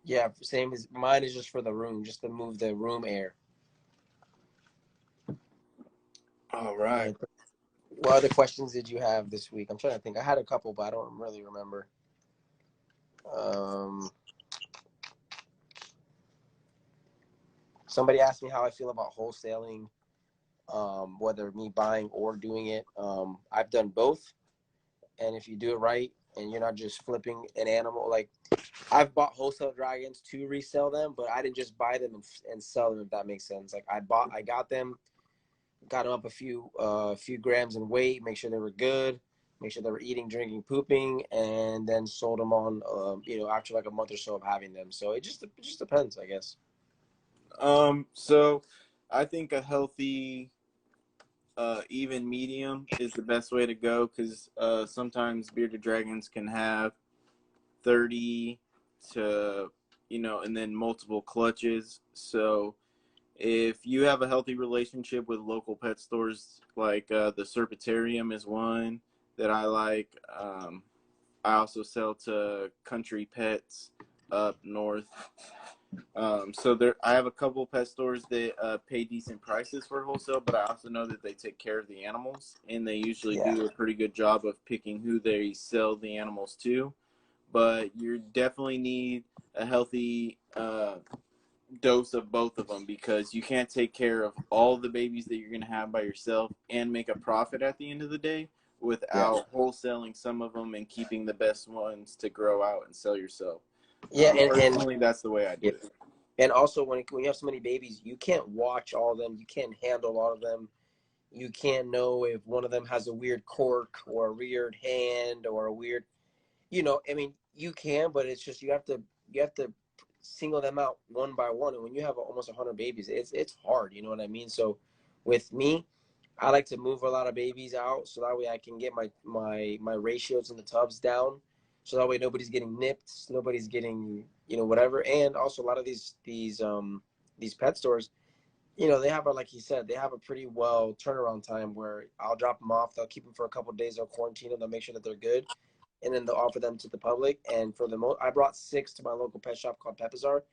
S2: Yeah, same as mine is just for the room, just to move the room air.
S1: All right.
S2: And what other questions did you have this week? I'm trying to think. I had a couple, but I don't really remember. Um, Somebody asked me how I feel about wholesaling, whether me buying or doing it. I've done both, and if you do it right and you're not just flipping an animal, like I've bought wholesale dragons to resell them, but I didn't just buy them and sell them. If that makes sense, like I got them, got them up a few grams in weight, make sure they were good, make sure they were eating, drinking, pooping, and then sold them on, after like a month or so of having them. So it just depends, I guess.
S1: So I think a healthy, even medium is the best way to go because sometimes bearded dragons can have 30 to, and then multiple clutches. So if you have a healthy relationship with local pet stores, like the Serpentarium is one that I like. I also sell to Country Pets up north. So there, I have a couple pet stores that pay decent prices for wholesale, but I also know that they take care of the animals, and they usually
S2: Yeah.
S1: do a pretty good job of picking who they sell the animals to. But you definitely need a healthy dose of both of them because you can't take care of all the babies that you're going to have by yourself and make a profit at the end of the day
S2: Yeah.
S1: without wholesaling some of them and keeping the best ones to grow out and sell yourself.
S2: Yeah, and
S1: Personally, that's the way I do
S2: yeah.
S1: it.
S2: And also when you have so many babies, you can't watch all of them. You can't handle all of them. You can't know if one of them has a weird cork or a weird hand or a weird, I mean, you can, but it's just you have to single them out one by one. And when you have almost 100 babies, it's hard. You know what I mean? So with me, I like to move a lot of babies out so that way I can get my ratios in the tubs down. So that way nobody's getting nipped, nobody's getting whatever. And also a lot of these pet stores, they have like he said, they have a pretty well turnaround time where I'll drop them off, they'll keep them for a couple of days, they'll quarantine them, they'll make sure that they're good, and then they'll offer them to the public. And for the most, I brought 6 to my local pet shop called Pet Bazaar,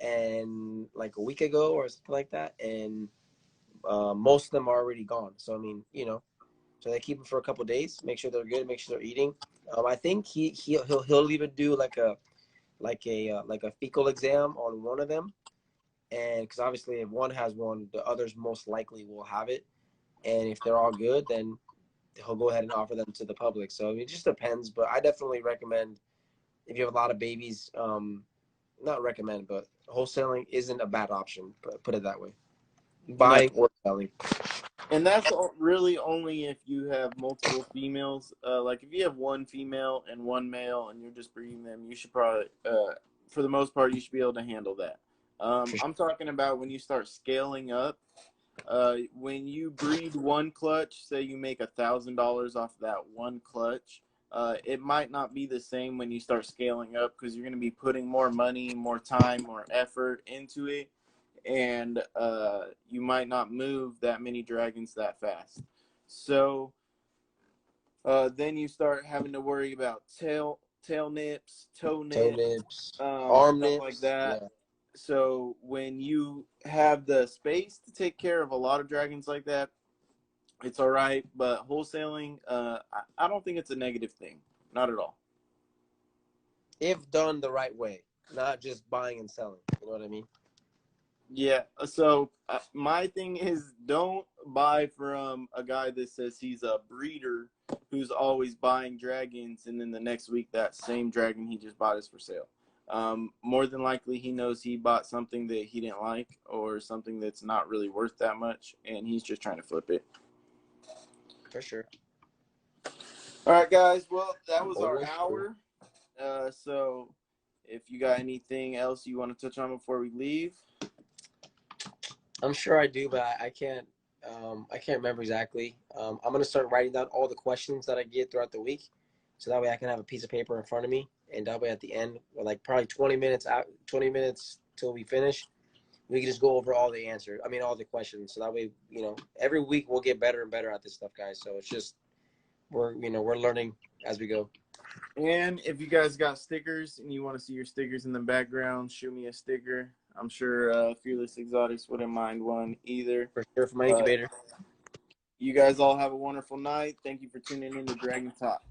S2: and like a week ago or something like that, and most of them are already gone. So I mean, so they keep them for a couple of days, make sure they're good, make sure they're eating. I think he'll even do like a fecal exam on one of them, and because obviously if one has one, the others most likely will have it. And if they're all good, then he'll go ahead and offer them to the public. So it just depends, but I definitely recommend if you have a lot of babies, not recommend, but wholesaling isn't a bad option. Put it that way,
S1: No.
S2: buying or selling.
S1: And that's really only if you have multiple females. Like if you have one female and one male and you're just breeding them, you should probably, for the most part, you should be able to handle that.
S2: For sure.
S1: I'm talking about when you start scaling up. When you breed one clutch, say you make $1,000 off that one clutch, it might not be the same when you start scaling up because you're going to be putting more money, more time, more effort into it, and you might not move that many dragons that fast. So then you start having to worry about tail nips, toe
S2: nips, arm
S1: stuff like
S2: nips.
S1: that.
S2: Yeah.
S1: So when you have the space to take care of a lot of dragons like that, it's all right. But wholesaling, I don't think it's a negative thing. Not at all.
S2: If done the right way, not just buying and selling. You know what I mean?
S1: Yeah. So my thing is, don't buy from a guy that says he's a breeder who's always buying dragons, and then the next week that same dragon he just bought is for sale. More than likely, he knows he bought something that he didn't like or something that's not really worth that much, and he's just trying to flip it.
S2: For sure.
S1: All right, guys. Well, that was our hour. So if you got anything else you want to touch on before we leave.
S2: I'm sure I do, but I can't remember exactly. I'm gonna start writing down all the questions that I get throughout the week, so that way I can have a piece of paper in front of me, and that way at the end, like probably 20 minutes till we finish, we can just go over all the answers. I mean, all the questions. So that way, every week we'll get better and better at this stuff, guys. So it's just we're learning as we go.
S1: And if you guys got stickers and you want to see your stickers in the background, shoot me a sticker. I'm sure Fearless Exotics wouldn't mind one either.
S2: For sure, for my incubator.
S1: You guys all have a wonderful night. Thank you for tuning in to Dragon Talk.